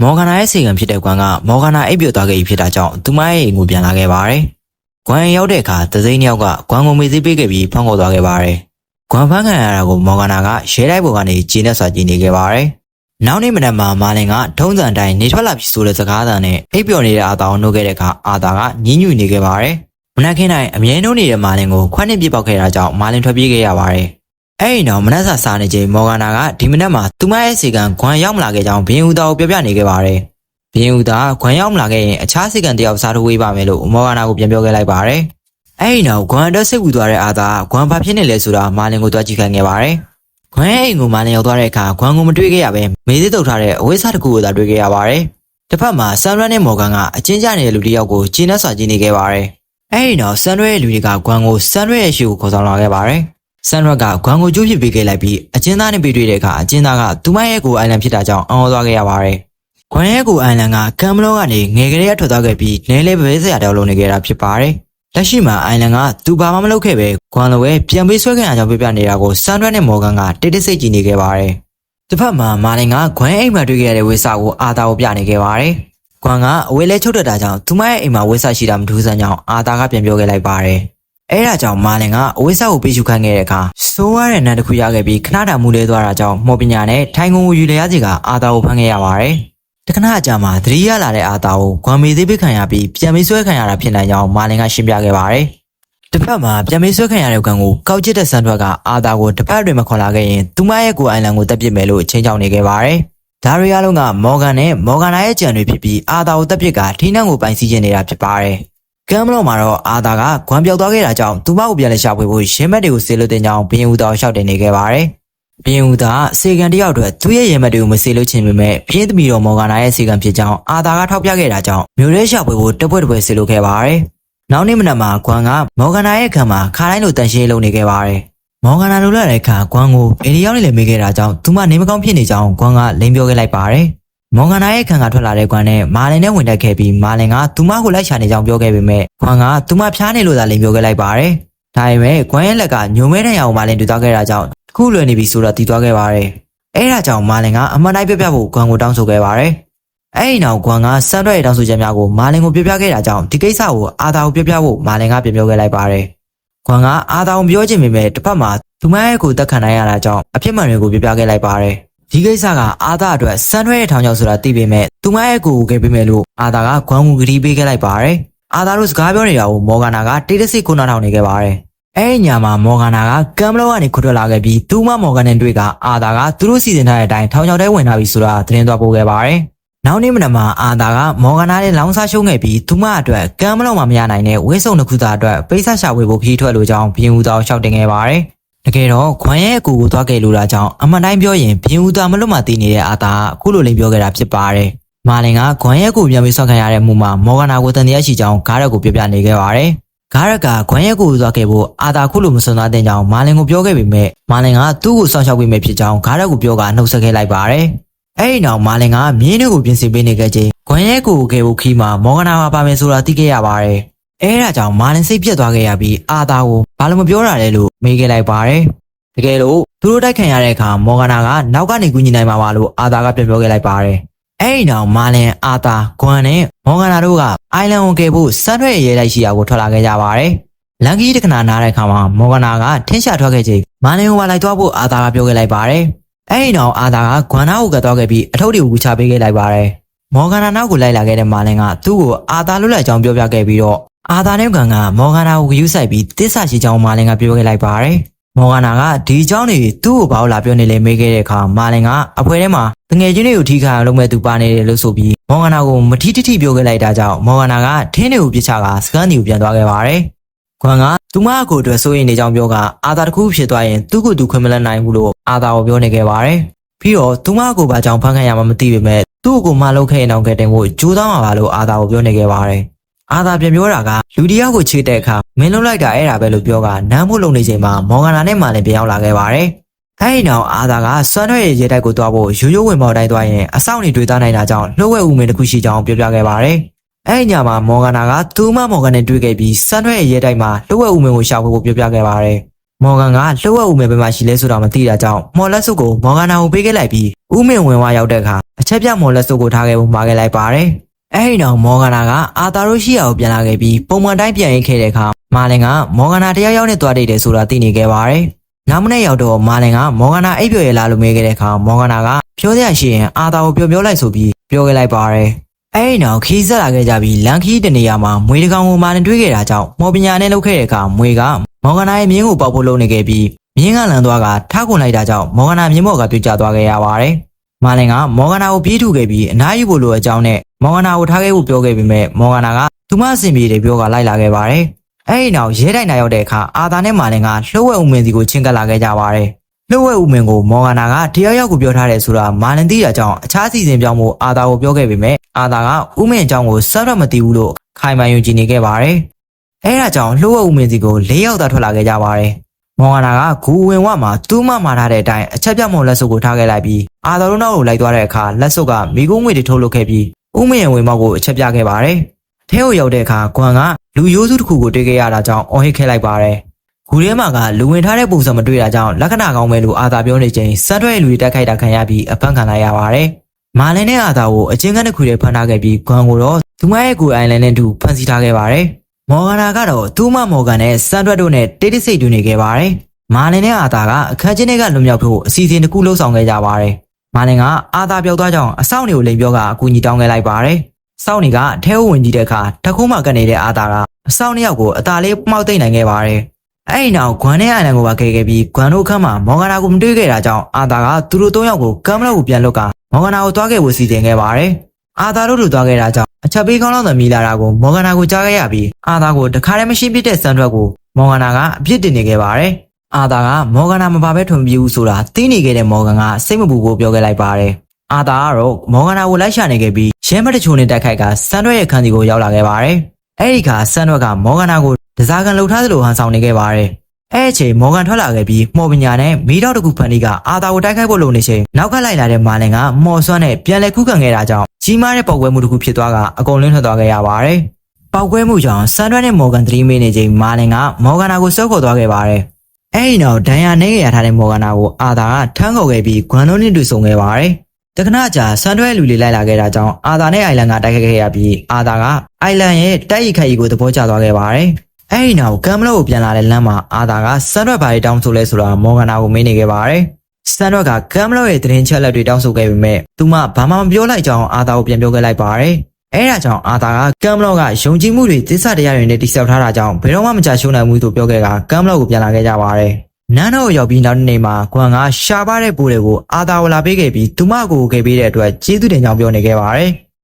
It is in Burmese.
မော်ဂနာရဲ့စီကံဖြစ်တဲ့ကွမ်ကမော်ဂနာအိပ်ပျော်သွားခဲ့ပြီဖြစ်တာကြောင့်သူမရဲ့အိမ်ကိုပြန်လာခဲ့ပါတယ်။ကွမ်ရောက်တဲ့အခါသစိမ်းယောက်ကကွမ်ကိုမေးသေးပေးခဲ့ပြီးဖမ်းခေါ်သွားခဲ့ပါတယ်။ကွမ်ဖမ်းခံရတာကိုမော်ဂနာကရဲတိုက်ပေါ်ကနေဂျင်းနဲ့စွာကြည့်နေခဲ့ပါတယ်။နောက်နေ့မနက်မှာမာလင်ကထုံးစံတိုင်းနေထွက်လာပြီဆိုတဲ့စကားသံနဲ့အိပ်ပျော်နေတဲ့အာသာကိုနှုတ်ခဲ့တဲ့အခါအာသာကညှဉ်းညူနေခဲ့ပါတယ်။မနက်ခင်းတိုင်းအမြဲနှုတ်နေတဲ့မာလင်ကိုခွန်းနဲ့ပြစ်ပေါက်ခဲ့တာကြောင့်မာလင်ထွက်ပြေးခဲ့ရပါတယ်။အဲ့ဒီနောက်မနက်စာစားနေချိန်မော်ဂနာကဒီမနက်မှာသူမရဲ့စီကံခွမ်ရောက်မလာခဲ့ကြောင်းဘင်းဦးသားကိုပြောပြနေခဲ့ပါတယ်။ဘင်းဦးသားခွမ်ရောက်မလာခဲ့ရင်အခြားစီကံတယောက်စားထိုးဝေးပါမယ်လို့မော်ဂနာကိုပြန်ပြောခဲ့လိုက်ပါတယ်။အဲ့ဒီနောက်ခွမ်အတွက်စိတ်ပူသွားတဲ့အာသာခွမ်ဘာဖြစ်နေလဲဆိုတာမာလင်ကိုတွားကြည့်ခိုင်းခဲ့ပါတယ်။ခွမ်ရဲ့အိမ်ကိုမာလင်ရောက်သွားတဲ့အခါခွမ်ကိုမတွေ့ခဲ့ရပဲမေးသေးတုတ်ထားတဲ့အဝိစားတစ်ခုကိုသာတွေ့ခဲ့ရပါတယ်။တစ်ဖက်မှာဆန်ရွက်နဲ့မော်ဂန်ကအချင်းကျနေတဲ့လူတစ်ယောက်ကိုကျင်းနဲ့စွာကြည့်နေခဲ့ပါတယ်။အဲ့ဒီနောက်ဆန်ရွက်ရဲ့လူတွေကခွမ်ကိုဆန်ရွက်ရဲ့ရှေ့ကိုခေါ်ဆောင်လာခဲ့ပါတယ်။ဆန်ရွက်ကခွမ်ကိုကျိုးပစ်ပေးခဲ့လိုက်ပြီးအချင်းသားနဲ့တွေ့တဲ့အခါအချင်းသားကသူမရဲ့ကိုအိုင်လန်ဖြစ်တာကြောင့်အော်သွားခဲ့ရပါတယ်။ခွမ်ရဲ့ကိုအိုင်လန်ကကမ်မလောကနေငယ်ကလေးကထွက်သွားခဲ့ပြီးနဲလဲပဲစရာတောက်လုံးနေခဲ့တာဖြစ်ပါတယ်။လက်ရှိမှာအိုင်လန်ကသူဘာမှမလုပ်ခဲ့ပဲခွမ်လိုပဲပြန်ပေးဆွဲခဲ့ရကြောင်းပြပြနေတာကိုဆန်ရွက်နဲ့မော်ဂန်ကတိတ်တိတ်ဆိတ်ကြည့်နေခဲ့ပါတယ်။တစ်ဖက်မှာမာလင်ကခွမ်အိမ်မှာတွေ့ခဲ့ရတဲ့ဝိစာကိုအာသာကိုပြနေခဲ့ပါတယ်။ခွမ်ကအဝေးလဲချုပ်တက်တာကြောင့်သူမရဲ့အိမ်မှာဝိစာရှိတာမထူးဆန်းကြောင်းအာသာကပြန်ပြောခဲ့လိုက်ပါတယ်။အဲဒါကြောင့်မာလင်ကအဝိစာကိုပေးယူခိုင်းခဲ့တဲ့အခါစိုးရတဲ့နတ်တစ်ခုရခဲ့ပြီးခဏတာမူလဲသွားတာကြောင့်မော်ပညာနဲ့ထိုင်ကုန်ကိုယူလေရစီကအာသာကိုဖမ်းခဲ့ရပါတယ်။တခဏအကြာမှာသတိရလာတဲ့အာသာကိုခွမ်မေသေးပေးခံရပြီးပြန်ပေးဆွဲခံရတာဖြစ်နိုင်ကြောင်းမာလင်ကရှင်းပြခဲ့ပါတယ်။တစ်ဖက်မှာပြန်ပေးဆွဲခံရတဲ့ကွမ်ကိုကောက်ကျစ်တဲ့ဆန်ထွက်ကအာသာကိုတစ်ဖက်တွင်မခွန်လာခဲ့ရင်သူမရဲ့ကိုအိုင်လန်ကိုတက်ပစ်မယ်လို့ချင်းချောင်းနေခဲ့ပါတယ်။ဒါရီယာလုံးကမော်ဂန်နဲ့မော်ဂန်နာရဲ့ကြံတွေဖြစ်ပြီးအာသာကိုတက်ပစ်ကထိနှံကိုပိုင်စီခြင်းနေတာဖြစ်ပါတယ်။ကမ်မလော့မှာတော့အာသာကခွမ်ပြောက်သွားခဲ့တာကြောင့်သူမကိုပြန်လဲရှာဖွေဖို့ရင်းမက်တွေကိုဆေလို့တင်ကြောင်းဘင်းဦးသားရှောက်တင်နေခဲ့ပါတယ်။ဘင်းဦးသားစေကန်တယောက်အတွက်သူ့ရဲ့ရင်းမက်တွေကိုမဆေလို့ချင်ပေမဲ့ပြင်းသမီးတော်မော်ဂန်နာရဲ့စေကန်ဖြစ်ကြောင်းအာသာကထောက်ပြခဲ့တာကြောင့်မျိုးရဲရှာဖွေဖို့တပွဲဆေလို့ခဲ့ပါတယ်။နောက်နေ့မနက်မှာခွမ်ကမော်ဂန်နာရဲ့ခံမှာခါတိုင်းလိုတန်ရှင်းလုပ်နေခဲ့ပါတယ်။မော်ဂန်နာလိုလာတဲ့ခါခွမ်ကိုဘယ်ဒီရောက်နေလဲမေးခဲ့တာကြောင့်သူမနေမကောင်းဖြစ်နေကြောင်းခွမ်ကလိန်ပြောခဲ့လိုက်ပါတယ်။မော်ဂန်နာရဲ့ခံကထွက်လာတဲ့ခွမ်နဲ့မာလင်နဲ့ဝင်တက်ခဲ့ပြီးမာလင်ကသူမကိုလိုက်ရှာနေကြောင်းပြောခဲ့ပေမဲ့ခွမ်ကသူမဖျားနေလို့သာလိန်ပြောခဲ့လိုက်ပါတယ်။ဒါပေမဲ့ခွမ်ရဲ့လက်ကညုံမဲတဲ့ရောင်မာလင်တွေ့သွားခဲ့တာကြောင့်တခုလွယ်နေပြီဆိုတော့တည်သွားခဲ့ပါတယ်။အဲဒါကြောင့်မာလင်ကအမှန်တိုင်းပြပြဖို့ခွမ်ကိုတောင်းဆိုခဲ့ပါတယ်။အဲဒီနောက်ခွမ်ကစမ်းတွက်ရဲ့တောင်းဆိုချက်များကိုမာလင်ကိုပြပြခဲ့တာကြောင့်ဒီကိစ္စကိုအာသာကိုပြပြဖို့မာလင်ကပြန်ပြောခဲ့လိုက်ပါတယ်။ခွမ်ကအာသာကိုပြောချင်ပေမဲ့တစ်ဖက်မှာသူမရဲ့ကိုတက်ခံနိုင်ရတာကြောင့်အဖြစ်မှန်တွေကိုပြပြခဲ့လိုက်ပါတယ်။ဒီကိစ္စကအာသာအတွက်စမ်းတွက်ရဲ့ထောင်ချောက်ဆိုတာသိပေမဲ့သူမရဲ့ကိုခဲ့ပေးမယ်လို့အာသာကခွမ်ကိုဂရီးပေးခဲ့လိုက်ပါတယ်။အာသာတို့စကားပြောနေတာကိုမော်ဂန်နာကတိတ်တဆိတ်ခုနာထောင်နေခဲ့ပါတယ်။အဲဒီညမှာမော်ဂန်နာကကမ်မလောကနေခွတ်ထွက်လာခဲ့ပြီးသူမမော်ဂန်နဲ့တွေ့ကအာသာကသူတို့စီစဉ်ထားတဲ့အတိုင်းထောင်ချောက်ထဲဝင်လာပြီဆိုတာသတင်းသွားပို့ခဲ့ပါတယ်။နောက်နေ့မနက်မှာအာသာကမော်ဂန်နာနဲ့လောင်းစားရှုံးခဲ့ပြီးသူမအတွက်ကမ်မလောမှာမရနိုင်တဲ့ဝိစုံတစ်ခုသာအတွက်ပိတ်ဆက်ရှာဝေဖို့ခီးထွက်လိုကြောင်းဘင်းဦးသားရှောက်တင်ခဲ့ပါတယ်။တကယ်တော့ခွမ်ရဲ့အကူကိုသွားခဲ့လို့တာကြောင့်အမှန်တိုင်းပြောရင်ဘင်းဦးသားမလွတ်မှသိနေတဲ့အာသာအခုလိုလိန်ပြောခဲ့တာဖြစ်ပါတယ်။မာလင်ကခွမ်ရဲ့အကူပြန်ပြီးဆွတ်ခံရတဲ့မှုမှာမော်ဂန်နာကိုတန်တရားရှိကြောင်းဂါရက်ကိုပြပြနေခဲ့ပါတယ်။ဂါရက်ကခွမ်ရဲ့ကိုသွားခဲ့ဖို့အာသာခုလိုမစွန်သားတဲ့ကြောင်းမာလင်ကိုပြောခဲ့ပေမဲ့မာလင်ကသူ့ကိုစောင့်ရှောက်ပေးမယ်ဖြစ်ကြောင်းဂါရက်ကိုပြောကနှုတ်ဆက်ခဲ့လိုက်ပါတယ်။အဲဒီနောက်မာလင်ကမြင်းတွေကိုပြင်ဆင်ပေးနေခဲ့ချိန်ခွမ်ရဲ့ကိုခဲ့ဖို့ခီးမှာမော်ဂနာပါမယ်ဆိုတာသိခဲ့ရပါတယ်။အဲဒါကြောင့်မာလင်စိတ်ပြတ်သွားခဲ့ရပြီးအာသာကိုဘာလို့မပြောတာလဲလို့မေးခဲ့လိုက်ပါတယ်။တကယ်လို့သူတို့တိုက်ခံရတဲ့အခါမော်ဂနာကနောက်ကနေကူညီနိုင်မှာပါလို့အာသာကပြန်ပြောခဲ့လိုက်ပါတယ်။အဲဒီနောက်မာလင်အာသာခွမ်နဲ့မော်ဂနာတို့ကအိုင်လန်ကိုကယ်ဖို့စမ်းထွက်ရဲလိုက်ရှိရာကိုထွက်လာခဲ့ကြပါတယ်။လန်ကီးတခဏနားတဲ့အခါမှာမော်ဂနာကထင်းရှာထွက်ခဲ့ချိန်မာလင်ကိုပါလိုက်သွားဖို့အာသာကပြောခဲ့လိုက်ပါတယ်။အဲဒီနောက်အာသာကဂွမ်နာကိုကတ်သွားခဲ့ပြီးအထုပ်တွေကိုချပေးခဲ့လိုက်ပါတယ်။မော်ဂနာနောက်ကိုလိုက်လာခဲ့တဲ့မာလင်ကသူ့ကိုအာသာလွတ်လပ်ကြောင်းပြောပြခဲ့ပြီးတော့အာသာနဲ့ဂွမ်ကမော်ဂနာကိုယူဆိုင်ပြီးတစ္ဆာရှိကြောင်းမာလင်ကပြောခဲ့လိုက်ပါတယ်။မော်ဂနာကဒီအကြောင်းတွေသူ့ကိုဘာလို့လာပြောနေလဲမေးခဲ့တဲ့အခါမာလင်ကအဖွဲထဲမှာတငယ်ချင်းတွေကိုထိခါအောင်လုပ်မဲ့သူပါနေတယ်လို့ဆိုပြီးမော်ဂနာကိုမထီထီပြောခဲ့လိုက်တာကြောင့်မော်ဂနာကထင်းတွေကိုပြစ်ချကစကန်ဒီကိုပြန်သွားခဲ့ပါတယ်။ခွမ်ကသူမအကိုအတွက်စိုးရိမ်နေကြောင်းပြောကအာသာတစ်ခုဖြစ်သွားရင်သူ့ကိုသူခွင့်မလက်နိုင်ဘူးလို့အာသာကိုပြောနေခဲ့ပါတယ်။ပြီးတော့သူမအကိုဘာကြောင့်ဖမ်းခံရမှမသိပေမဲ့သူ့ကိုမလုပ်ခဲ့ရင်တော့ကတင်ဖို့ကြိုးစားမှာပါလို့အာသာကိုပြောနေခဲ့ပါတယ်။အာသာပြန်ပြောတာကလူတယောက်ကိုချေတဲ့အခါမင်းလုံးလိုက်တာအဲ့ဒါပဲလို့ပြောကနမ်းဖို့လုံနေချိန်မှာမော်ဂနာနဲ့မာလင်ပြန်ရောက်လာခဲ့ပါတယ်။အဲဒီနောက်အာသာကစွမ်းထွက်ရဲ့ရဲတိုက်ကိုတွားဖို့ရိုးရိုးဝင်ပေါက်တိုင်းသွားရင်အဆောင်နေတွေ့သားနိုင်တာကြောင့်လှုပ်ဝက်ဦးမင်းတစ်ခုရှိကြောင်းပြောပြခဲ့ပါတယ်။အဲဒီညမှာမော်ဂနာကသူမမော်ဂန်နဲ့တွေ့ခဲ့ပြီးစွမ်းထွက်ရဲ့ရဲတိုက်မှာလှုပ်ဝက်ဦးမင်းကိုရှာဖွေဖို့ပြောပြခဲ့ပါတယ်။ မော်ဂန်ကလှုပ်ဝက်ဦးမယ်ဘယ်မှာရှိလဲဆိုတာမသိတာကြောင့်မော်လက်စုပ်ကိုမော်ဂန်နာကိုပေးခဲ့လိုက်ပြီးဦးမင်းဝင်ဝါရောက်တဲ့အခါအချက်ပြမော်လက်စုပ်ကိုထားခဲ့ဖို့မှာခဲ့လိုက်ပါတယ်။အဲဒီနောက်မော်ဂန်နာကအာသာတို့ရှိရာကိုပြန်လာခဲ့ပြီးပုံမှန်တိုင်းပြန်ရေးခဲ့တဲ့အခါမာလင်ကမော်ဂန်နာတယောက်နဲ့တွားတိတ်တယ်ဆိုတာသိနေခဲ့ပါတယ်။နောက်မနေ့ရောက်တော့မာလင်ကမော်ဂန်နာအိပ်ပျော်ရလာလို့မေးခဲ့တဲ့အခါမော်ဂန်နာကပြောရရှိရင်အာသာကိုပြောလိုက်ဆိုပြီးပြောခဲ့လိုက်ပါတယ်။အဲဒီနောက်ခီးဆက်လာခဲ့ကြပြီးလန်ခီးတနေရာမှာမွေတကောင်ကိုမာလင်တွေ့ခဲ့တာကြောင့်မော်ပညာနဲ့လုပ်ခဲ့တဲ့အခါမွေကမော်ဂန်နာရဲ့မြင်းကိုပေါက်ဖို့လုပ်နေခဲ့ပြီးမြင်းကလန်သွားကထားခွန်လိုက်တာကြောင့်မော်ဂန်နာမြင်းမော်ကပြစ်ကျသွားခဲ့ရပါတယ်။မာလင်ကမော်ဂန်နာကိုပြေးထုခဲ့ပြီးအနားယူဖို့လိုအကြောင်းနဲ့မော်ဂန်နာကိုထားခဲ့ဖို့ပြောခဲ့ပေမဲ့မော်ဂန်နာကသူမအဆင်ပြေတယ်ပြောကလိုက်လာခဲ့ပါတယ်။အဲဒီနောက်ရဲတိုင်နာရောက်တဲ့အခါအာသာနဲ့မာလင်ကလှုပ်ဝက်ဦးမင်းစီကိုချင်းကပ်လာခဲ့ကြပါတယ်။လှုပ်ဝက်ဦးမင်းကိုမော်ဂန်နာကတယောက်ကိုပြောထားတယ်ဆိုတာမာလင်သိတာကြောင့်အခြားစီစဉ်ပြောင်းဖို့အာသာကိုပြောခဲ့ပေမဲ့အာသာကဦးမင်းအကြောင်းကိုစတော့မသိဘူးလို့ခိုင်မာယုံကြည်နေခဲ့ပါတယ်။အဲဒါကြောင့်လှုပ်ဝက်ဦးမင်းစီကို၄ယောက်သာထွက်လာခဲ့ကြပါတယ်။မော်ဂန်နာကဂူဝင်ဝမှာသူ့မမှာထားတဲ့အတိုင်းအချက်ပြမော်လက်စုပ်ကိုထားခဲ့လိုက်ပြီးအာသာတို့နောက်ကိုလိုက်သွားတဲ့အခါလက်စုပ်ကမိကုန်းငွေတွေထုတ်လုပ်ခဲ့ပြီးဦးမင်းဝင်မောက်ကိုအချက်ပြခဲ့ပါတယ်။ထဲကိုရောက်တဲ့အခါကွမ်ကလူရိုးစုတစ်ခုကိုတွေ့ခဲ့ရတာကြောင့်အော်ဟစ်ခဲ့လိုက်ပါတယ်။ဂူထဲမှာကလူဝင်ထားတဲ့ပုံစံမတွေ့တာကြောင့်လက္ခဏာကောင်းပဲလို့အာသာပြောနေချိန်စမ်းထွက်လူတွေတိုက်ခိုက်တာခံရပြီးအဖမ်းခံလိုက်ရပါတယ်။မာလင်နဲ့အာသာကိုအချင်းကန်းတစ်ခုတည်းဖမ်းထားခဲ့ပြီးကွမ်ကိုတော့သူမရဲ့ကိုယ်အိုင်လန်နဲ့တူဖမ်းဆီးထားခဲ့ပါတယ်။မော်ဂန်နာကတော့သူ့မမော်ဂန်နဲ့စမ်းထွက်တို့နဲ့တိတ်တိတ်ဆိတ်တူနေခဲ့ပါတယ်။မာလင်နဲ့အာသာကအခန်းချင်းတွေကလွန်မြောက်ဖို့အစီအစဉ်တစ်ခုလှုပ်ဆောင်ခဲ့ကြပါတယ်။မာလင်ကအာသာပြောက်သွားကြောင်းအဆောင်တွေကိုလိမ်ပြောကအကူအညီတောင်းခဲ့လိုက်ပါတယ်။စောင်းနေကအထဲဝင်ကြည့်တဲ့အခါတခုမှကပ်နေတဲ့အာသာကအဆောင်နှစ်ယောက်ကိုအသာလေးမှောက်သိမ့်နိုင်ခဲ့ပါတယ်။အဲဒီနောက်ဂွမ်နဲ့အိုင်လန်ကိုပါခဲ့ခဲ့ပြီးဂွမ်တို့ခန်းမှာမော်ဂန်နာကိုမတွေ့ခဲ့တာကြောင့်အာသာကသူတို့၃ယောက်ကိုကမ်မလော့ကိုပြန်လွတ်ကမော်ဂန်နာကိုတွားခဲ့ဖို့စီစဉ်ခဲ့ပါတယ်။အာသာတို့တွားခဲ့တာကြောင့်အချက်ပေးကောင်းလောက်သမီးလာတာကိုမော်ဂန်နာကိုကြားခဲ့ရပြီးအာသာကိုတခါတည်းမရှင်းပြတဲ့စံထွက်ကိုမော်ဂန်နာကအပြစ်တင်နေခဲ့ပါတယ်။အာသာကမော်ဂန်နာမပါဘဲထွန်ပြေးဦးဆိုတာသိနေခဲ့တဲ့မော်ဂန်ကစိတ်မပူဖို့ပြောခဲ့လိုက်ပါတယ်။အာသာကတော့မော်ဂန်နာကိုလိုက်ရှာနေခဲ့ပြီးရဲမတချိုနဲ့တိုက်ခိုက်ကစန်ရွက်ရဲ့ခန်းစီကိုရောက်လာခဲ့ပါတယ်။အဲဒီခါစန်ရွက်ကမော်ဂန်နာကိုဒဇာကန်လှုပ်ထားသလိုဟန်ဆောင်နေခဲ့ပါတယ်။အဲအချိန်မော်ဂန်ထွက်လာခဲ့ပြီးမော်ပညာနဲ့မီးတောက်တစ်ခုဖန်တီးကအာသာကိုတိုက်ခိုက်ဖို့လုပ်နေချိန်နောက်ကလိုက်လာတဲ့မာလင်ကမော်ဆွမ်းနဲ့ပြန်လည်ခုခံခဲ့တာကြောင့်ကြီးမားတဲ့ပေါက်ကွဲမှုတစ်ခုဖြစ်သွားကအကုန်လုံးထွက်သွားခဲ့ရပါတယ်။ပေါက်ကွဲမှုကြောင့်စန်ရွက်နဲ့မော်ဂန်သတိမေးနေချိန်မာလင်ကမော်ဂန်နာကိုဆွဲခေါ်သွားခဲ့ပါတယ်။အဲဒီနောက်ဒဏ်ရာနဲ့ရထားတဲ့မော်ဂန်နာကိုအာသာကထမ်းခေါ်ခဲ့ပြီးဂွမ်လုံးနဲ့တွေ့ဆုံခဲ့ပါတယ်။တခဏကြာစန်တွဲလူလေးလိုက်လာခဲ့တာကြောင့်အာသာနဲ့အိုင်လန်ကတိုက်ခိုက်ခဲ့ရပြီးအာသာကအိုင်လန်ရဲ့တိုက်ရိုက်ခိုက်ရီကိုသဘောကျသွားခဲ့ပါတယ်။အဲဒီနောက်ကမ်မလော့ကိုပြန်လာတဲ့လမ်းမှာအာသာကစန်တွဲဘာတွေတောင်းဆိုလဲဆိုတာမော်ဂန်နာကိုမေးနေခဲ့ပါတယ်။စန်တွဲကကမ်မလော့ရဲ့သတင်းချက်လက်တွေတောင်းဆိုခဲ့ပေမဲ့သူမဘာမှမပြောလိုက်ကြောင်းအာသာကိုပြန်ပြောခဲ့လိုက်ပါတယ်။အဲဒါကြောင့်အာသာကကမ်မလော့ကယုံကြည်မှုတွေသစ္စာတရားတွေနဲ့တိစောက်ထားတာကြောင့်ဘယ်တော့မှမကြရှုံးနိုင်ဘူးလို့ပြောခဲ့ကကမ်မလော့ကိုပြန်လာခဲ့ကြပါတယ်။နန်းတော်ရောက်ပြီးနောက်နေ့မှာဂွမ်ကရှားပါတဲ့ပိုးတွေကိုအာသာကိုလာပေးခဲ့ပြီးသူမကိုခဲ့ပေးတဲ့အတွက်ကျေးဇူးတင်ကြောင်းပြောနေခဲ့ပါတယ်။